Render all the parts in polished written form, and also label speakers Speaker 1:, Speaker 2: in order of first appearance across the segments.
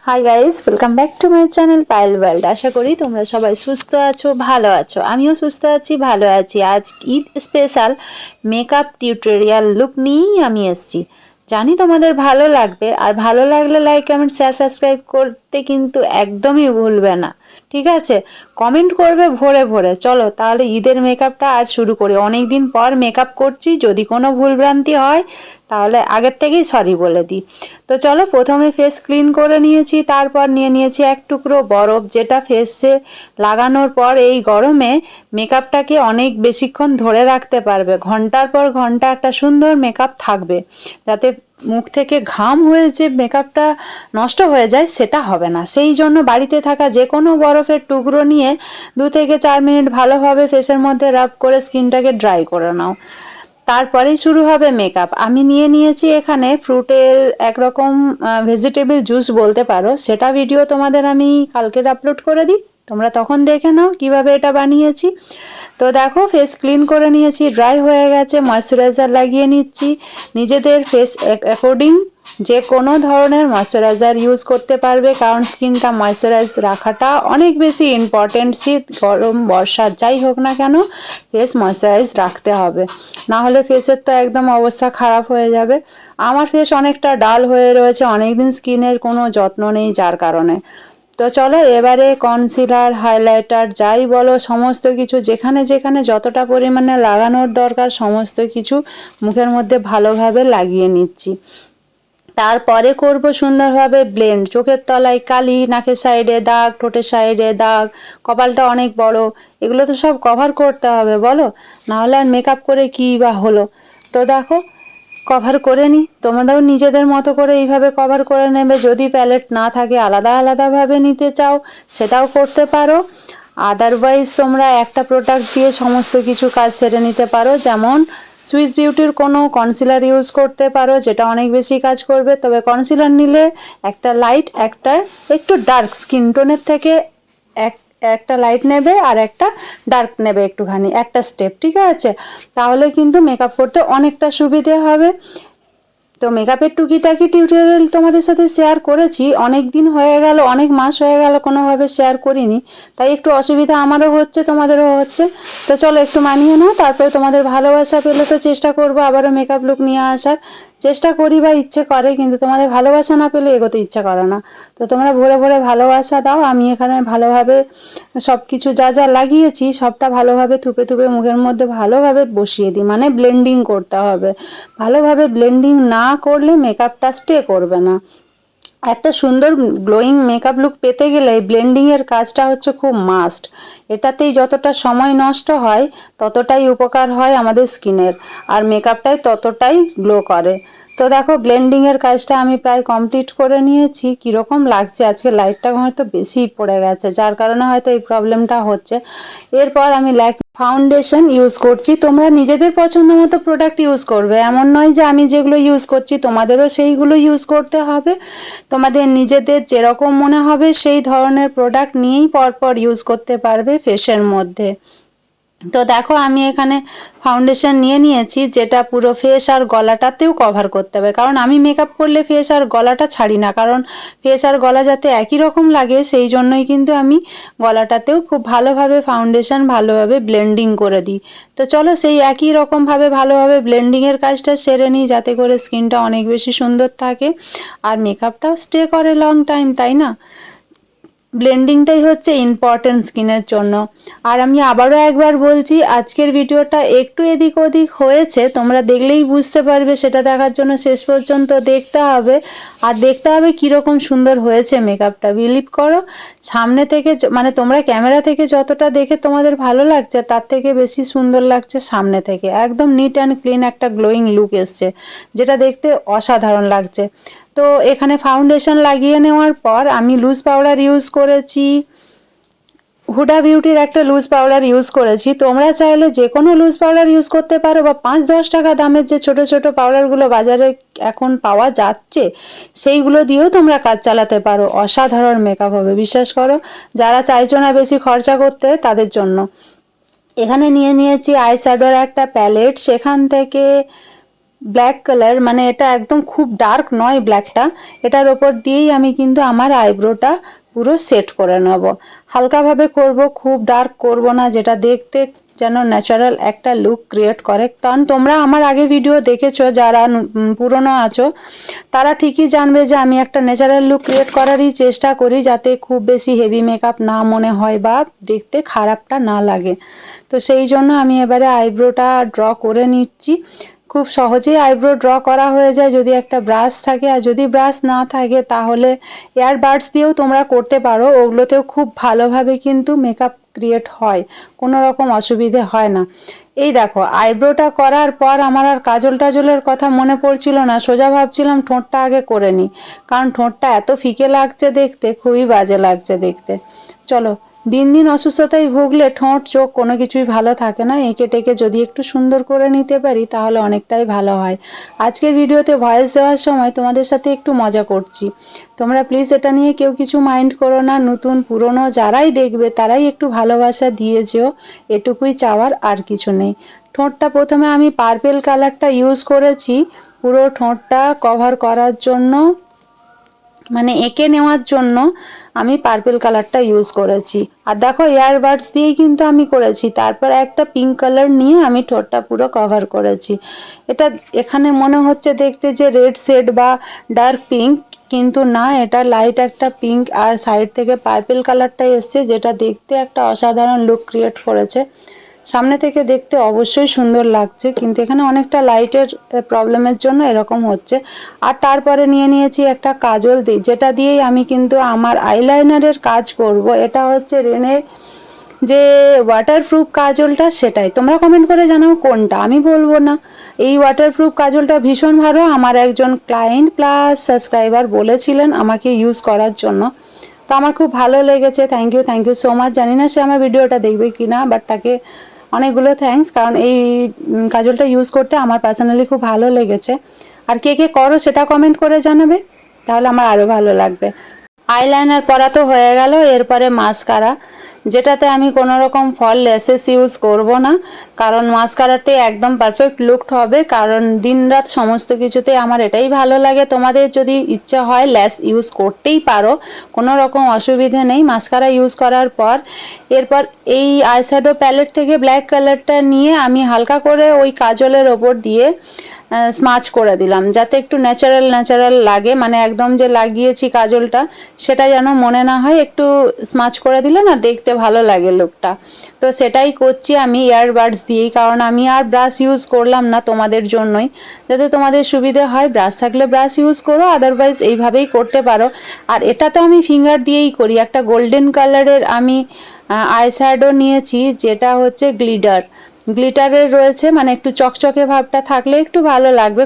Speaker 1: High guys, welcome back to my channel Payel world. আশা করি তোমরা সবাই সুস্থ আছো, ভালো আছো। আমিও সুস্থ আছি, ভালো আছি। আজ Eid special makeup tutorial look নিয়েই আমি এসেছি। জানি তোমাদের ভালো লাগবে, আর ভালো লাগলে লাইক কমেন্ট শেয়ার সাবস্ক্রাইব করতে কিন্তু একদমই ভুলবে না, ঠিক আছে? কমেন্ট করবে ভরে ভরে। চলো তাহলে ঈদের মেকআপটা আজ শুরু করি। অনেক দিন পর মেকআপ করছি, যদি কোনো ভুলভ্রান্তি হয় তাহলে আগের থেকেই সরি বলে দিই। তো চলো, প্রথমে ফেস ক্লিন করে নিয়েছি, তারপর নিয়ে নিয়েছি এক টুকরো বরফ, যেটা ফেসে লাগানোর পর এই গরমে মেকআপটাকে অনেক বেশিক্ষণ ধরে রাখতে পারবে। ঘন্টার পর ঘন্টা একটা সুন্দর মেকআপ থাকবে, যাতে মুখ থেকে ঘাম হয়ে যে মেকআপটা নষ্ট হয়ে যায় সেটা হবে না। সেই জন্য বাড়িতে থাকা যে কোনো বরফের টুকরো নিয়ে 2 থেকে 4 মিনিট ভালোভাবে ফেসের মধ্যে রাব করে স্কিনটাকে ড্রাই করে নাও। তারপরেই শুরু হবে মেকআপ। আমি নিয়ে নিয়েছি এখানে ফ্রুটের একরকম ভেজিটেবল জুস বলতে পারো, সেটা ভিডিও তোমাদের আমি কালকের আপলোড করে দিই, তোমরা তখন দেখে নাও কিভাবে এটা বানিয়েছি। তো দেখো, ফেস ক্লিন করে নিয়েছি, ড্রাই হয়ে গেছে, ময়শ্চারাইজার লাগিয়ে নিচ্ছি। নিজেদের ফেস অ্যাকর্ডিং যে কোনো ধরনের ময়শ্চারাইজার ইউজ করতে পারবে, কারণ স্কিনটা ময়শ্চারাইজ রাখাটা অনেক বেশি ইম্পর্টেন্ট। শীত গরম বর্ষা যাই হোক না কেন, ফেস ময়শ্চারাইজ রাখতে হবে, না হলে ফেসের তো একদম অবস্থা খারাপ হয়ে যাবে। আমার ফেস অনেকটা ডাল হয়ে রয়েছে, অনেকদিন স্কিনের কোনো যত্ন নেই যার কারণে। তো চলো এবারে কনসিলার, হাইলাইটার যাই বলো, সমস্ত কিছু যেখানে যেখানে যতটা পরিমাণে লাগানোর দরকার সমস্ত কিছু মুখের মধ্যে ভালোভাবে লাগিয়ে নিচ্ছি। তারপরে করব সুন্দরভাবে ব্লেন্ড। চোখের তলায় কালি, নাকের সাইডে দাগ, ঠোঁটের সাইডে দাগ, কপালটা অনেক বড়, এগুলো তো সব কভার করতে হবে বলো, নাহলে আর মেকআপ করে কী বা হলো। তো দেখো, কভার করে নিই। তোমরাও নিজেদের মতো করে এইভাবে কভার করে নেবে। যদি প্যালেট না থাকে, আলাদা আলাদাভাবে নিতে চাও সেটাও করতে পারো। আদারওয়াইজ তোমরা একটা প্রোডাক্ট দিয়ে সমস্ত কিছু কাজ সেরে নিতে পারো। যেমন সুইস বিউটির কোনো কনসিলার ইউজ করতে পারো, যেটা অনেক বেশি কাজ করবে। তবে কনসিলার নিলে একটা লাইট, একটা একটু ডার্ক স্কিন টোনের থেকে একটা লাইট নেবে আর একটা ডার্ক নেবে একটুখানি, একটা স্টেপ, ঠিক আছে? তাহলে কিন্তু মেকআপ করতে অনেকটা সুবিধে হবে। তো মেকআপের টুকিটাকি টিউটোরিয়াল তোমাদের সাথে শেয়ার করেছি, অনেক দিন হয়ে গেল, অনেক মাস হয়ে গেল কোনোভাবে শেয়ার করিনি, তাই একটু অসুবিধা আমারও হচ্ছে, তোমাদেরও হচ্ছে। তো চলো একটু মানিয়ে নাও, তারপরে তোমাদের ভালোবাসা পেলে তো চেষ্টা করবো আবারও মেকআপ লুক নিয়ে আসার। চেষ্টা করি বা ইচ্ছে করে, কিন্তু তোমাদের ভালোবাসা না পেলে এগোতে ইচ্ছা করে না। তো তোমরা ভরে ভরে ভালোবাসা দাও। আমি এখানে ভালোভাবে সব কিছু যা যা লাগিয়েছি সবটা ভালোভাবে থুপে থুপে মুখের মধ্যে ভালোভাবে বসিয়ে দিই, মানে ব্লেন্ডিং করতে হবে। ভালোভাবে ব্লেন্ডিং না করলে মেকআপটা স্টে করবে না। একটা সুন্দর গ্লোয়িং মেকআপ লুক পেতে গেলে ব্লেন্ডিংয়ের কাজটা হচ্ছে খুব মাস্ট। এটাতেই যতটা সময় নষ্ট হয় ততটাই উপকার হয় আমাদের স্কিনের, আর মেকআপটাই ততটাই গ্লো করে। তো দেখো, ব্লেন্ডিংয়ের কাজটা আমি প্রায় কমপ্লিট করে নিয়েছি। কীরকম লাগছে, আজকে লাইটটা হয়তো বেশি পড়ে গেছে, যার কারণে হয়তো এই প্রবলেমটা হচ্ছে। এরপর আমি ফাউন্ডেশন ইউজ করছি। তোমরা নিজেদের পছন্দ মতো প্রোডাক্ট ইউজ করবে, এমন নয় যে আমি যেগুলো ইউজ করছি তোমাদেরও সেইগুলো ইউজ করতে হবে। তোমাদের নিজেদের যেরকম মনে হবে সেই ধরনের প্রোডাক্ট নিয়েই পরপর ইউজ করতে পারবে ফেসের মধ্যে। তো দেখো, আমি এখানে ফাউন্ডেশন নিয়ে নিয়েছি, যেটা পুরো ফেস আর গলাটাতেও কভার করতে হবে, কারণ আমি মেকআপ করলে ফেস আর গলাটা ছাড়ি না, কারণ ফেস আর গলা যাতে একই রকম লাগে সেই জন্যই কিন্তু আমি গলাটাতেও খুব ভালোভাবে ফাউন্ডেশন ভালোভাবে ব্লেন্ডিং করে দিই। তো চলো সেই একই রকমভাবে ভালোভাবে ব্লেন্ডিংয়ের কাজটা সেরে নিই, যাতে করে স্কিনটা অনেক বেশি সুন্দর থাকে আর মেকআপটাও স্টে করে লং টাইম, তাই না? ব্লেন্ডিংটাই হচ্ছে ইম্পর্টেন্ট স্কিনের জন্য। আর আমি আবারও একবার বলছি, আজকের ভিডিওটা একটু এদিক ওদিক হয়েছে, তোমরা দেখলেই বুঝতে পারবে। সেটা দেখার জন্য শেষ পর্যন্ত দেখতে হবে, আর দেখতে হবে কীরকম সুন্দর হয়েছে মেকআপটা। বিলিভ করো, সামনে থেকে মানে তোমরা ক্যামেরা থেকে যতটা দেখে তোমাদের ভালো লাগছে, তার থেকে বেশি সুন্দর লাগছে সামনে থেকে। একদম নিট অ্যান্ড ক্লিন একটা গ্লোয়িং লুক এসছে, যেটা দেখতে অসাধারণ লাগছে। তো এখানে ফাউন্ডেশন লাগিয়ে নেওয়ার পর আমি লুজ পাউডার ইউজ করেছি, হুডা বিউটির একটা লুজ পাউডার ইউজ করেছি। তোমরা চাইলে যে কোনো লুজ পাউডার ইউজ করতে পারো, বা 5-10 টাকা দামের যে ছোট ছোট পাউডারগুলো বাজারে এখন পাওয়া যাচ্ছে সেইগুলো দিয়েও তোমরা কাজ চালাতে পারো। অসাধারণ মেকআপ হবে, বিশ্বাস করো। যারা চাইছো না বেশি খরচা করতে তাদের জন্য। এখানে নিয়ে নিয়েছি আই শ্যাডোর একটা প্যালেট, সেখান থেকে ব্ল্যাক কালার, মানে এটা একদম খুব ডার্ক নয় ব্ল্যাকটা, এটার ওপর দিয়েই আমি কিন্তু আমার আইব্রোটা পুরো সেট করে নেব। হালকাভাবে করব, খুব ডার্ক করব না, যেটা দেখতে যেন ন্যাচারাল একটা লুক ক্রিয়েট করে। কারণ তোমরা আমার আগে ভিডিও দেখেছো, যারা পুরনো আছো তারা ঠিকই জানবে যে আমি একটা ন্যাচারাল লুক ক্রিয়েট করারই চেষ্টা করি, যাতে খুব বেশি হেভি মেকআপ না মনে হয় বা দেখতে খারাপটা না লাগে। তো সেই জন্য আমি এবারে আইব্রোটা ড্র করে নিচ্ছি। খুব সহজেই আইব্রো ড্র করা হয়ে যায় যদি একটা ব্রাশ থাকে, আর যদি ব্রাশ না থাকে তাহলে এয়ার বাডস দিয়েও তোমরা করতে পারো, ওগুলোতেও খুব ভালোভাবে কিন্তু মেকআপ ক্রিয়েট হয়, কোনো রকম অসুবিধে হয় না। এই দেখো আইব্রোটা করার পর আমার আর কাজল টাজলের কথা মনে পড়ছিল না, সোজা ভাবছিলাম ঠোঁটটা আগে করে নিই, কারণ ঠোঁটটা এত ফিকে লাগছে দেখতে, খুবই বাজে লাগছে দেখতে। চলো, দিন দিন অসুস্থতায় ভুগলে ঠোঁট চোখ কোনো কিছুই ভালো থাকে না, এঁকে টেকে যদি একটু সুন্দর করে নিতে পারি তাহলে অনেকটাই ভালো হয়। আজকের ভিডিওতে ভয়েস দেওয়ার সময় তোমাদের সাথে একটু মজা করছি, তোমরা প্লিজ এটা নিয়ে কেউ কিছু মাইন্ড করো না। নতুন পুরনো যারাই দেখবে তারাই একটু ভালোবাসা দিয়ে যেও, এটুকুই চাওয়ার, আর কিছু নেই। ঠোঁটটা প্রথমে আমি পার্পেল কালারটা ইউজ করেছি পুরো ঠোঁটটা কভার করার জন্য, মানে এঁকে নেওয়ার জন্য আমি পার্পেল কালারটা ইউজ করেছি। আর দেখো ইয়ারবাডস দিয়েই কিন্তু আমি করেছি, তারপর একটা পিঙ্ক কালার নিয়ে আমি ঠোঁটটা পুরো কভার করেছি। এটা এখানে মনে হচ্ছে দেখতে যে রেড শেড বা ডার্ক পিঙ্ক, কিন্তু না, এটা লাইট একটা পিঙ্ক আর সাইড থেকে পার্পেল কালারটা এসছে, যেটা দেখতে একটা অসাধারণ লুক ক্রিয়েট করেছে। সামনে থেকে দেখতে অবশ্যই সুন্দর লাগছে, কিন্তু এখানে অনেকটা লাইটের প্রবলেমের জন্য এরকম হচ্ছে। আর তারপরে নিয়ে নিয়েছি একটা কাজল দিই, যেটা দিয়েই আমি কিন্তু আমার আইলাইনারের কাজ করব। এটা হচ্ছে রেনের যে ওয়াটারপ্রুফ কাজলটা, সেটাই। তোমরা কমেন্ট করে জানাও কোনটা, আমি বলবো না। এই ওয়াটারপ্রুফ কাজলটা ভীষণ ভালো, আমার একজন ক্লায়েন্ট প্লাস সাবস্ক্রাইবার বলেছিলেন আমাকে ইউজ করার জন্য, তো আমার খুব ভালো লেগেছে। Thank you so much. জানি না সে আমার ভিডিওটা দেখবে কি না, বাট তাকে অনেকগুলো থ্যাঙ্কস, কারণ এই কাজলটা ইউজ করতে আমার পার্সোনালি খুব ভালো লেগেছে। আর কে কে করো সেটা কমেন্ট করে জানাবে, তাহলে আমার আরও ভালো লাগবে। আইলাইনার পরা তো হয়ে গেল, এরপরে মাস্কারা, যেটাতে আমি কোনো রকম ফল লেসেস ইউজ করব না, কারণ মাস্কারাতে একদম পারফেক্ট লুক হবে। কারণ দিনরাত সমস্ত কিছুতে আমার এটাই ভালো লাগে। তোমাদের যদি ইচ্ছা হয় লেস ইউজ করতেই পারো, কোনো রকম অসুবিধে নেই। মাস্কারা ইউজ করার পর এরপর এই আইশ্যাডো প্যালেট থেকে ব্ল্যাক কালারটা নিয়ে আমি হালকা করে ওই কাজলের ওপর দিয়ে স্মাচ করে দিলাম, যাতে একটু ন্যাচারাল লাগে, মানে একদম যে লাগিয়েছি কাজলটা সেটা যেন মনে না হয়, একটু স্মাচ করে দিলে না দেখতে ভালো লাগে লুকটা। তো সেটাই করছি আমি ইয়ারবাডস দিয়েই, কারণ আমি আর ব্রাশ ইউজ করলাম না তোমাদের জন্যই, যাতে তোমাদের সুবিধে হয়। ব্রাশ থাকলে ব্রাশ ইউজ করো, আদারওয়াইজ এইভাবেই করতে পারো। আর এটা তো আমি ফিঙ্গার দিয়েই করি। একটা গোল্ডেন কালারের আমি আইশ্যাডো নিয়েছি, যেটা হচ্ছে গ্লিটারের রয়েছে, মানে একটু চকচকে ভাবটা থাকলে একটু ভালো লাগবে।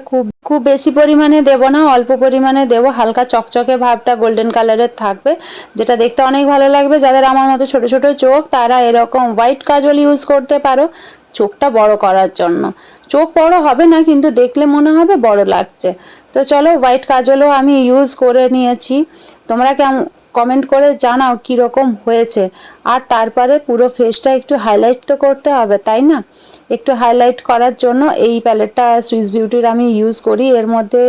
Speaker 1: খুব বেশি পরিমাণে দেব না, অল্প পরিমাণে দেব, হালকা চকচকে ভাবটা গোল্ডেন কালারের থাকবে, যেটা দেখতে অনেক ভালো লাগবে। যাদের আমার মতো ছোট ছোট চোখ, তারা এরকম হোয়াইট কাজল ইউজ করতে পারো চোখটা বড় করার জন্য। চোখ বড় হবে না, কিন্তু দেখলে মনে হবে বড় লাগছে। তো চলো, হোয়াইট কাজলও আমি ইউজ করে নিয়েছি। তোমরা কেমন কমেন্ট করে জানাও কীরকম হয়েছে। আর তারপরে পুরো ফেসটা একটু হাইলাইট তো করতে হবে, তাই না? একটু হাইলাইট করার জন্য এই প্যালেটটা সুইস বিউটির আমি ইউজ করি। এর মধ্যে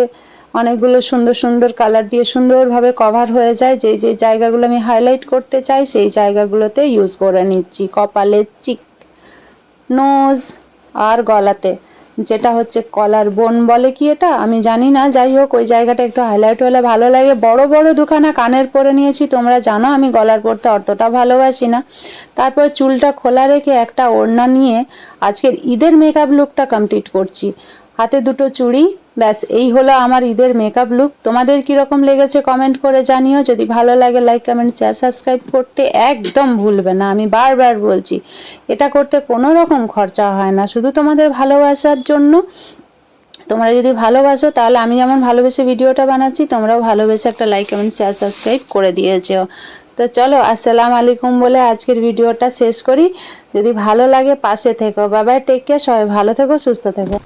Speaker 1: অনেকগুলো সুন্দর সুন্দর কালার দিয়ে সুন্দরভাবে কভার হয়ে যায়। যেই জায়গাগুলো আমি হাইলাইট করতে চাই সেই জায়গাগুলোতে ইউজ করে নিচ্ছি। কপালে, চিক, নোজ আর গলাতে, যেটা হচ্ছে কলার বোন বলে কি এটা আমি জানি না, যাই হোক ওই জায়গাটা একটু হাইলাইট হলে ভালো লাগে। বড় বড় দুখানা কানের পরে নিয়েছি, তোমরা জানো আমি গলার পরতে অতটা ভালোবাসি না। তারপর চুলটা খোলা রেখে একটা ওড়না নিয়ে আজকের ঈদের মেকআপ লুকটা কমপ্লিট করছি। হাতে দুটো চুড়ি, ব্যাস এই হলো আমার ঈদের মেকআপ লুক। তোমাদের কীরকম লেগেছে কমেন্ট করে জানিও। যদি ভালো লাগে লাইক, কমেন্ট, শেয়ার, সাবস্ক্রাইব করতে একদম ভুলবে না। আমি বারবার বলছি, এটা করতে কোনো রকম খরচা হয় না, শুধু তোমাদের ভালোবাসার জন্য। তোমরা যদি ভালোবাসো তাহলে আমি যেমন ভালোবেসে ভিডিওটা বানাচ্ছি, তোমরাও ভালোবেসে একটা লাইক, কমেন্ট, শেয়ার, সাবস্ক্রাইব করে দিয়েছো। তো চলো, আসসালামু আলাইকুম বলে আজকের ভিডিওটা শেষ করি। যদি ভালো লাগে পাশে থেকো। বাই বাই, টেক কেয়ার, সবাই ভালো থেকো, সুস্থ থেকো।